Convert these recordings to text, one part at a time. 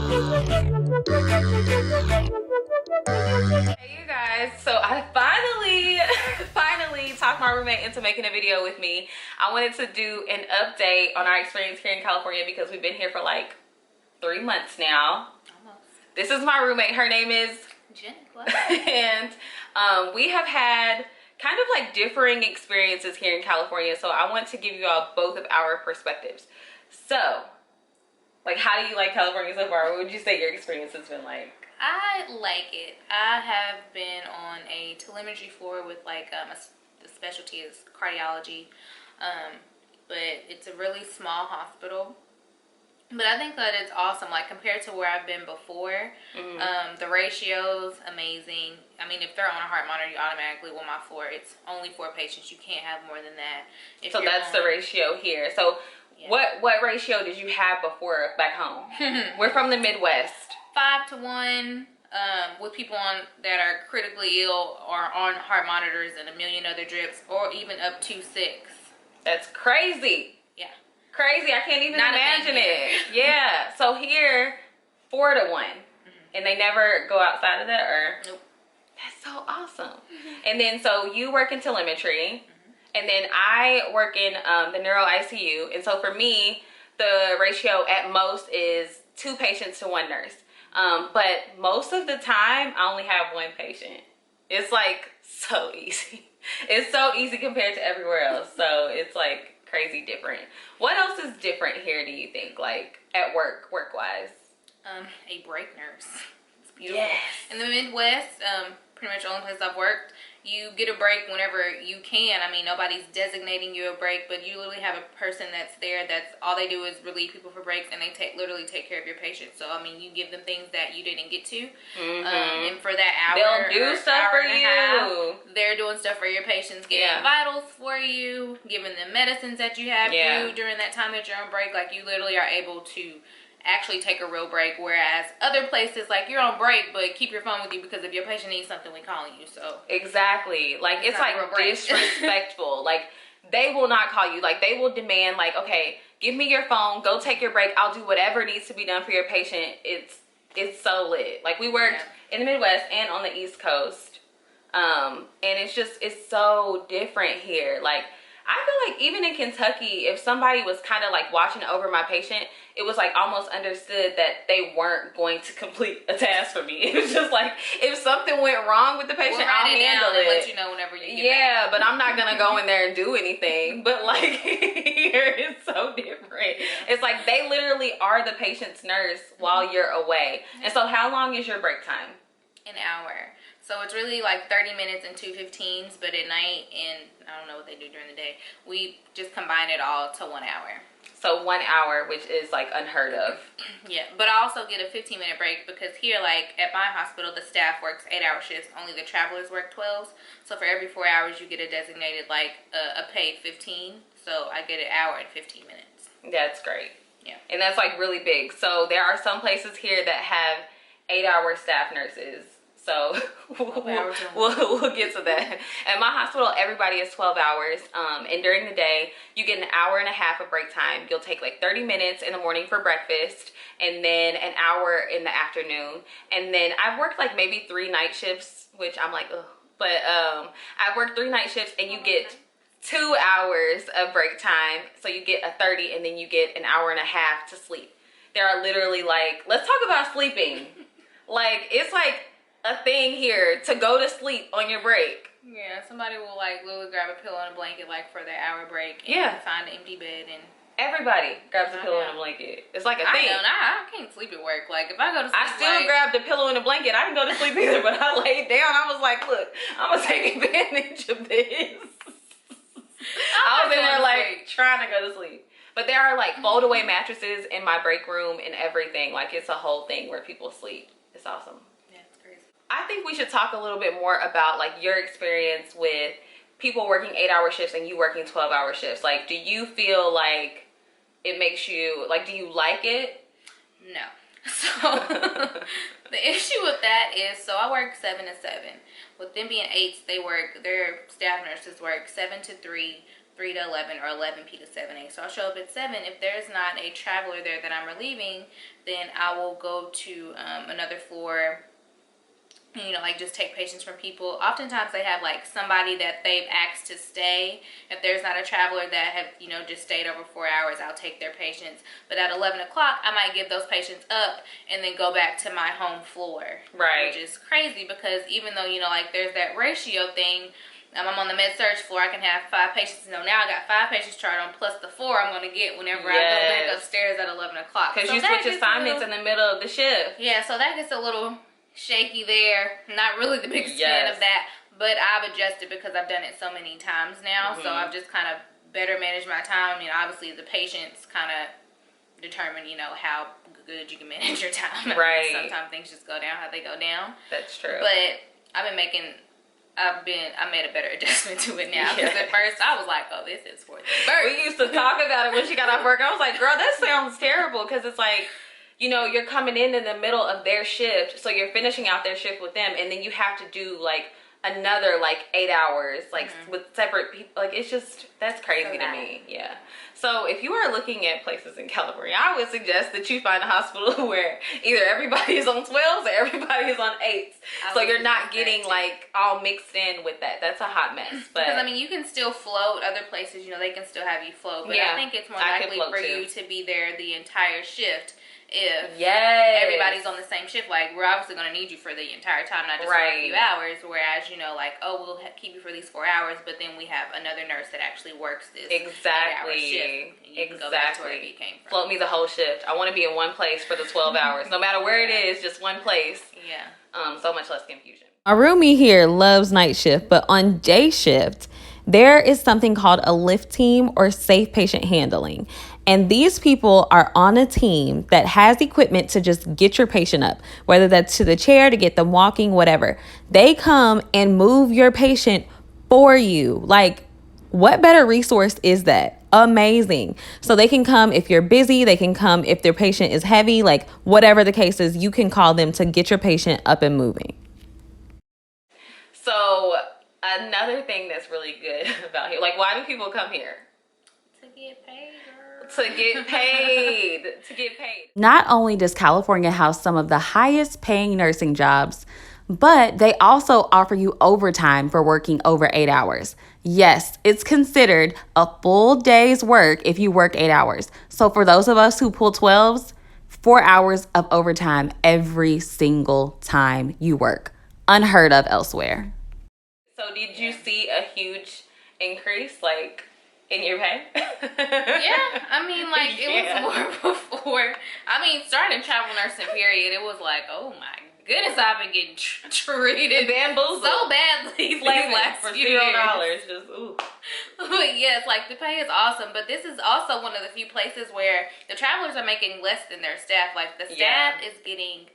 Hey you guys, so I finally talked my roommate into making a video with me. I wanted to do an update on our experience here in California because we've been here for like 3 months now. Almost. This is my roommate. Her name is Jenny. And we have had kind of like differing experiences here in California, so I want to give you all both of our perspectives. So, like, how do you like California so far? What would you say your experience has been like? I like it. I have been on a telemetry floor with like the specialty is cardiology, but it's a really small hospital. But I think that it's awesome, like compared to where I've been before. The ratio's amazing. I mean, if they're on a heart monitor, you automatically, well, my floor, it's only 4 patients. You can't have more than that. If so that's the ratio here. So yeah. What ratio did you have before back home? We're from the Midwest. 5 to 1 with people on that are critically ill or on heart monitors and a million other drips, or even up to 6. That's crazy. Yeah. Crazy. I can't even imagine it. Yeah. So here, 4 to 1. And they never go outside of that, or? Nope. That's so awesome. And then, so you work in telemetry, and then I work in the neuro ICU. And so for me, the ratio at most is 2 patients to 1 nurse. But most of the time, I only have 1 patient. It's like so easy. It's so easy compared to everywhere else. So it's like crazy different. What else is different here, do you think, like at work-wise? A break nurse. It's beautiful. Yes. In the Midwest, pretty much the only place I've worked, you get a break whenever you can. I mean, nobody's designating you a break, but you literally have a person that's there. That's all they do is relieve people for breaks, and they literally take care of your patients. So I mean, you give them things that you didn't get to, and for that hour, they'll do stuff for you. They're doing stuff for your patients, getting vitals for you, giving them medicines that you have due during that time that you're on break. Like, you literally are able to actually take a real break, whereas other places, like, you're on break but keep your phone with you because if your patient needs something, we calling you. So exactly, like, it's like disrespectful. Like, they will not call you. Like, they will demand, like, okay, give me your phone, go take your break, I'll do whatever needs to be done for your patient. It's so lit. Like, we worked in the Midwest and on the East Coast, and it's so different here. Like, I feel like even in Kentucky, if somebody was kind of like watching over my patient, it was like almost understood that they weren't going to complete a task for me. It was just like, if something went wrong with the patient, I'll handle it. Let you know whenever you get back. But I'm not gonna go in there and do anything. But like, here it's so different. It's like they literally are the patient's nurse while you're away. And so how long is your break time? An hour. So it's really like 30 minutes and 2 15s, but at night, and I don't know what they do during the day, we just combine it all to 1 hour. So 1 hour, which is like unheard of. Yeah, but I also get a 15-minute break because here, like at my hospital, the staff works 8-hour shifts. Only the travelers work 12s. So for every 4 hours, you get a designated, like a paid 15. So I get an hour and 15 minutes. That's great. Yeah. And that's like really big. So there are some places here that have 8-hour staff nurses. So we'll get to that. At my hospital, everybody is 12 hours. And during the day, you get an hour and a half of break time. You'll take like 30 minutes in the morning for breakfast, and then an hour in the afternoon. And then I've worked like maybe 3 night shifts, which I'm like, ugh. But I've worked 3 night shifts, and you get 2 hours of break time. So you get a 30, and then you get an hour and a half to sleep. There are literally like, let's talk about sleeping. Like, it's like a thing here to go to sleep on your break. Yeah, somebody will like literally grab a pillow and a blanket like for their hour break and find an empty bed, and everybody grabs a pillow and a blanket. It's like a thing. I can't sleep at work. Like, if I go to sleep, I still grabbed a pillow and a blanket. I didn't go to sleep either, but I laid down. I was like, look, I'm gonna take advantage of this. I was in there like trying to go to sleep. But there are like fold away mattresses in my break room and everything. Like, it's a whole thing where people sleep. It's awesome. I think we should talk a little bit more about like your experience with people working 8-hour shifts and you working 12-hour shifts. Like, do you feel like it makes you, like, do you like it? No. So the issue with that is, so I work 7 to 7. With them being 8s, their staff nurses work 7 to 3, 3 to 11 or 11p to 7a. So I'll show up at 7. If there's not a traveler there that I'm relieving, then I will go to another floor, you know, like just take patients from people. Oftentimes they have like somebody that they've asked to stay. If there's not a traveler that have, you know, just stayed over 4 hours, I'll take their patients. But at 11 o'clock, I might give those patients up and then go back to my home floor. Right. Which is crazy because even though, you know, like there's that ratio thing, I'm on the med-surg floor, I can have 5 patients. You know, now I got 5 patients charted on plus the 4 I'm going to get whenever I go back upstairs at 11 o'clock. Because you switch assignments in the middle of the shift. Yeah, so that gets a little shaky there. Not really the biggest fan of that, but I've adjusted because I've done it so many times now. So I've just kind of better managed my time. You know, obviously the patients kind of determine, you know, how good you can manage your time. Right. Sometimes things just go down how they go down. That's true. But I made a better adjustment to it now, because at first I was like, oh, this is for the bird. We used to talk about it when she got off work. I was like, girl, that sounds terrible, because it's like, you know, you're coming in the middle of their shift, so you're finishing out their shift with them, and then you have to do like another like 8 hours like with separate people. Like, it's just, that's crazy to me. Yeah. So if you are looking at places in California, I would suggest that you find a hospital where either everybody is on 12s or everybody is on 8s, so you're not getting like all mixed in with that. That's a hot mess. But because I mean, you can still float other places, you know, they can still have you float, but I think it's more likely for you to be there the entire shift if everybody's on the same shift. Like, we're obviously going to need you for the entire time, not just for a few hours. Whereas, you know, like, oh, we'll keep you for these 4 hours, but then we have another nurse that actually works this 8-hour shift. You can go back to wherever you came from. Float me the whole shift. I want to be in one place for the 12 hours. No matter where it is, just one place. Yeah. So much less confusion. Our roomie here loves night shift, but on day shift, there is something called a lift team or safe patient handling. And these people are on a team that has equipment to just get your patient up, whether that's to the chair, to get them walking, whatever. They come and move your patient for you. Like, what better resource is that? Amazing. So they can come if you're busy. They can come if their patient is heavy. Like, whatever the case is, you can call them to get your patient up and moving. So another thing that's really good about here, like, why do people come here? To get paid, girl. To get paid. To get paid. Not only does California house some of the highest paying nursing jobs, but they also offer you overtime for working over 8 hours. Yes, it's considered a full day's work if you work 8 hours. So for those of us who pull 12s, 4 hours of overtime every single time you work. Unheard of elsewhere. So did you see a huge increase, like, in your pay? Yeah, I mean, like, it was more before. I mean, starting travel nursing period, it was like, oh my goodness, I've been getting treated bamboozled so badly these last for few $0. years. Just ooh. But yes, like, the pay is awesome, but this is also one of the few places where the travelers are making less than their staff. Like, the staff is getting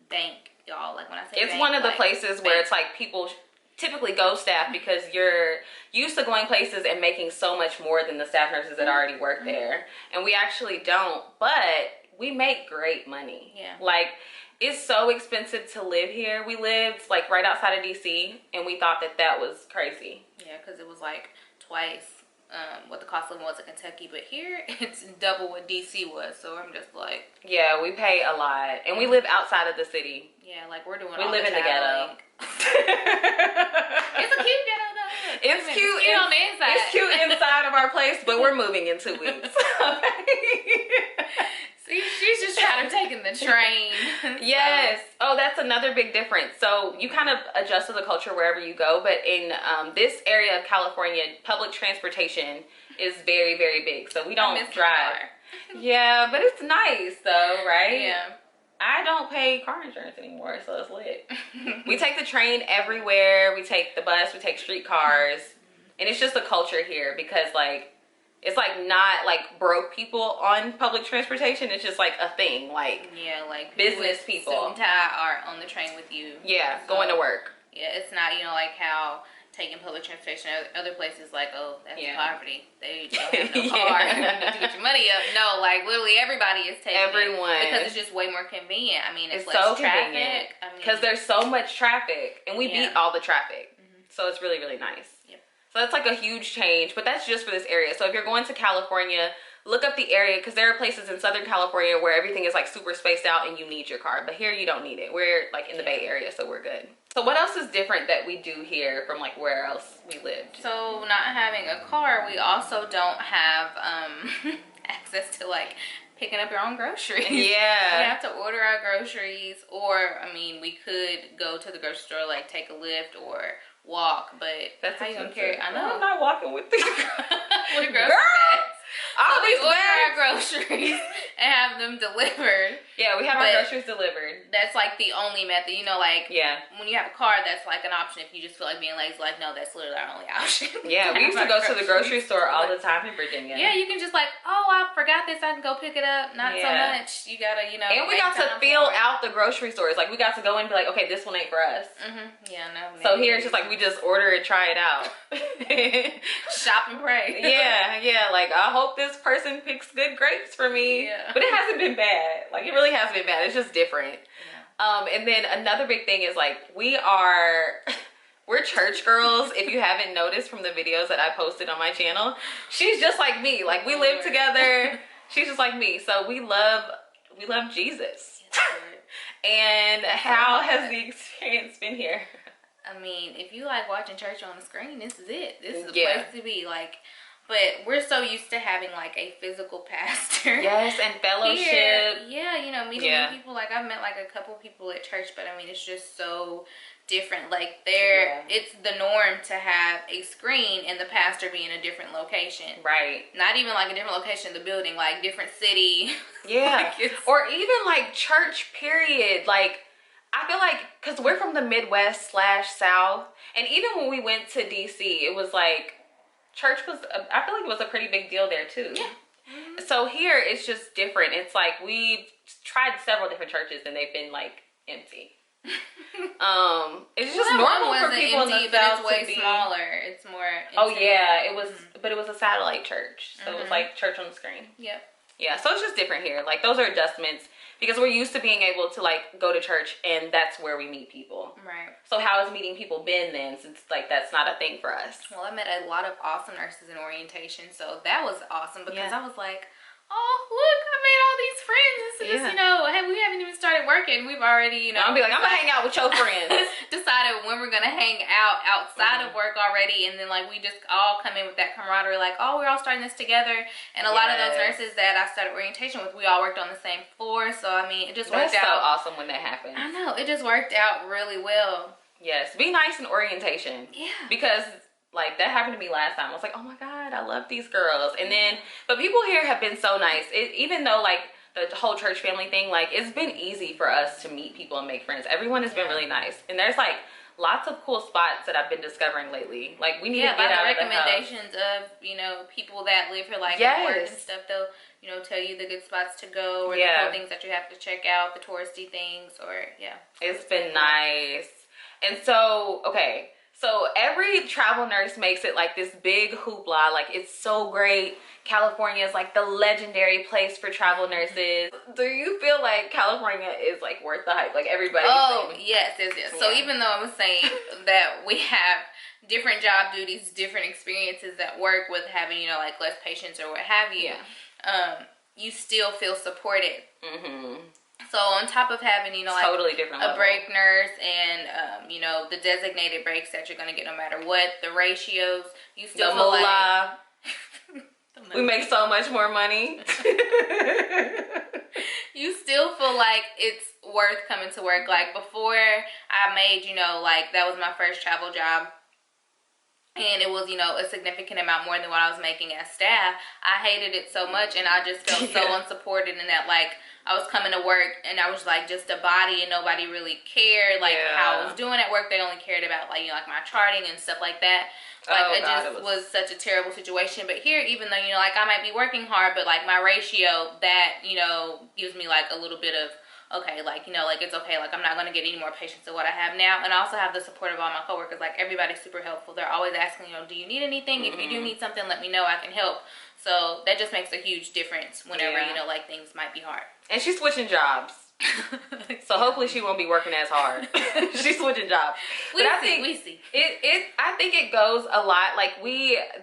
bank, y'all. Like, when I say it's bank, one of the like, places where it's like people typically go staff because you're used to going places and making so much more than the staff nurses that already work there. And we actually don't, but we make great money. Yeah. Like, it's so expensive to live here. We lived like right outside of DC, and we thought that that was crazy. Yeah, because it was like twice what the cost of living was in Kentucky, but here it's double what DC was. So I'm just like, yeah, we pay a lot, and we live outside of the city. Yeah, like, we're doing. We live in the ghetto. It's a cute ghetto though. It's cute. On the inside. It's cute inside of our place, but we're moving in 2 weeks. See, she's just trying to take in the train. Yes. Oh, that's another big difference. So you kind of adjust to the culture wherever you go, but in this area of California, public transportation is very, very big. So we don't drive. Yeah, but it's nice though, right? Yeah. I don't pay car insurance anymore, so it's lit. We take the train everywhere. We take the bus. We take streetcars. And it's just a culture here because, like, it's like not like broke people on public transportation. It's just like a thing, like, yeah, like business people suit and tie are on the train with you. Yeah, so, going to work. Yeah, it's not, you know, like how taking public transportation other places, like, oh, that's poverty. They don't have no car. You need to get your money up. No, like, literally everybody is taking everyone it because it's just way more convenient. I mean, it's less so traffic. Convenient I mean, because there's so much traffic, and we beat all the traffic. So it's really, really nice. Yep. So that's like a huge change, but that's just for this area. So if you're going to California, look up the area, because there are places in Southern California where everything is like super spaced out and you need your car. But here you don't need it. We're like in the Bay Area, so we're good. So what else is different that we do here from like where else we lived? So not having a car, we also don't have access to like picking up your own groceries. Yeah. We have to order our groceries, or I mean, we could go to the grocery store, like take a Lyft or walk, but that's how you gonna carry? I know. I'm not walking with these with grocery bags. All so these we order bags. our groceries and have them delivered. Yeah, we have our groceries delivered. That's like the only method, you know, like when you have a car, that's like an option. If you just feel like being lazy, like no, that's literally our only option. Yeah, we used to go to the grocery store all the time in Virginia. Yeah, you can just like, oh, I forgot this, I can go pick it up. Not so much. You gotta, you know. And we got to feel out the grocery stores. Like we got to go in and be like, okay, this one ain't for us. Yeah, no. So here it's just like we just order and try it out. Shop and pray. Yeah. Like I hope this person picks good grapes for me. Yeah. But it hasn't been bad. Like it really hasn't been bad. It's just different. Yeah. And then another big thing is like we're church girls. If you haven't noticed from the videos that I posted on my channel, she's just like me. Like we live together. She's just like me. So we love Jesus. And how has the experience been here? I mean, if you like watching church on the screen, this is it. This is the place to be. Like, but we're so used to having like a physical pastor. Yes, and fellowship. Here, yeah, you know, meeting new people. Like I've met like a couple people at church, but I mean, it's just so different. Like it's the norm to have a screen and the pastor be in a different location. Right. Not even like a different location in the building, like different city. Yeah. Like or even like church period. Like I feel like, because we're from the Midwest / South, and even when we went to DC, it was like church was, I feel like it was a pretty big deal there too. Yeah. So here it's just different. It's like we've tried several different churches and they've been like empty. It's just normal for people empty, in the South, but it's way smaller. It's more. Oh yeah, it was, but it was a satellite church, so it was like church on the screen. Yep. Yeah, so it's just different here. Like those are adjustments because we're used to being able to like go to church and that's where we meet people. Right. So how has meeting people been then, since like that's not a thing for us? Well, I met a lot of awesome nurses in orientation, so that was awesome because I was like, oh, look, I made all these friends. As soon as, you know, hey, we haven't even started working. We've already, you know. I'll be like, I'm going to hang out with your friends. Decided when we're going to hang out outside of work already. And then, like, we just all come in with that camaraderie. Like, oh, we're all starting this together. And a lot of those nurses that I started orientation with, we all worked on the same floor. So, I mean, it just worked out. That's so awesome when that happens. I know. It just worked out really well. Yes. Be nice in orientation. Yeah. Because like that happened to me last time. I was like, oh my God, I love these girls. And then, but people here have been so nice. Even though like the whole church family thing, like it's been easy for us to meet people and make friends. Everyone has been really nice. And there's like lots of cool spots that I've been discovering lately. Like we need to get out of the house. Recommendations of, you know, people that live here, like at work and stuff. They'll, you know, tell you the good spots to go or the cool things that you have to check out, the touristy things, or It's been nice. And so, okay. So every travel nurse makes it like this big hoopla, like it's so great. California is like the legendary place for travel nurses. Do you feel like California is like worth the hype? Like everybody. Oh, yes. So even though I was saying that we have different job duties, different experiences at work with having, you know, like less patients or what have you, you still feel supported. So on top of having, you know, like totally different a break nurse and, you know, the designated breaks that you're going to get no matter what, the ratios, you still feel like... we make so much more money. You still feel like it's worth coming to work. Like before I made, you know, like that was my first travel job. And it was, you know, a significant amount more than what I was making as staff. I hated it so much and I just felt so unsupported in that, like, I was coming to work and I was like just a body and nobody really cared like how I was doing at work. They only cared about like, you know, like my charting and stuff like that. Like it was such a terrible situation. But here, even though, you know, like I might be working hard, but like my ratio that, you know, gives me like a little bit of, okay, like, you know, like it's okay, like I'm not going to get any more patients than what I have now. And I also have the support of all my coworkers. Like everybody's super helpful. They're always asking, you know, do you need anything? If you do need something, let me know, I can help. So that just makes a huge difference whenever, you know, like things might be hard. And she's switching jobs. So hopefully she won't be working as hard. She's switching jobs. We see. I think it goes a lot. Like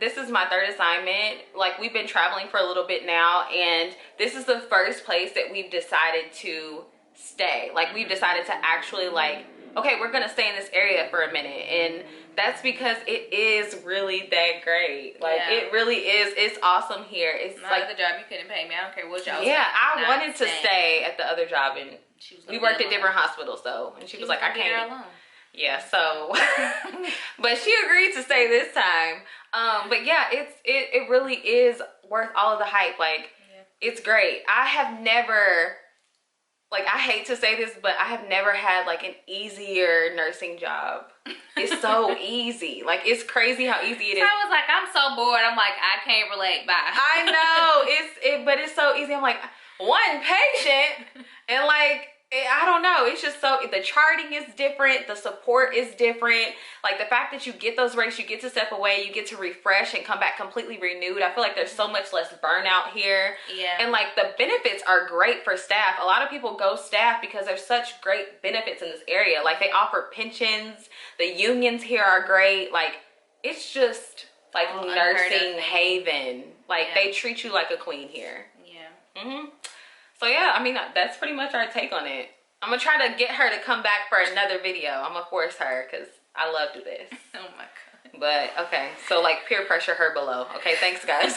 this is my third assignment. Like we've been traveling for a little bit now, and this is the first place that we've decided to stay. Like we've decided to actually like, okay, we're gonna stay in this area for a minute, and that's because it is really that great. Like it really is. It's awesome here. It's my like other job, you couldn't pay me. I don't care what y'all. Yeah, I wanted to stay at the other job, and we worked at different hospitals though, and she was like, I can't. Alone. Yeah, so but she agreed to stay this time. But yeah, it really is worth all of the hype. Like it's great. I have never, like, I hate to say this, but I have never had like an easier nursing job. It's so easy. Like it's crazy how easy it is. I was like, I'm so bored. I'm like, I can't relate. Bye. I know but it's so easy. I'm like, one patient, and like I don't know. It's just so, the charting is different. The support is different. Like the fact that you get those breaks, you get to step away, you get to refresh and come back completely renewed. I feel like there's so much less burnout here. Yeah. And like the benefits are great for staff. A lot of people go staff because there's such great benefits in this area. Like they offer pensions. The unions here are great. Like it's just like nursing haven. Like they treat you like a queen here. Yeah. So yeah, I mean, that's pretty much our take on it. I'm gonna try to get her to come back for another video. I'm gonna force her because I love to do this. Oh my God. But okay, so like peer pressure her below. Okay, thanks guys.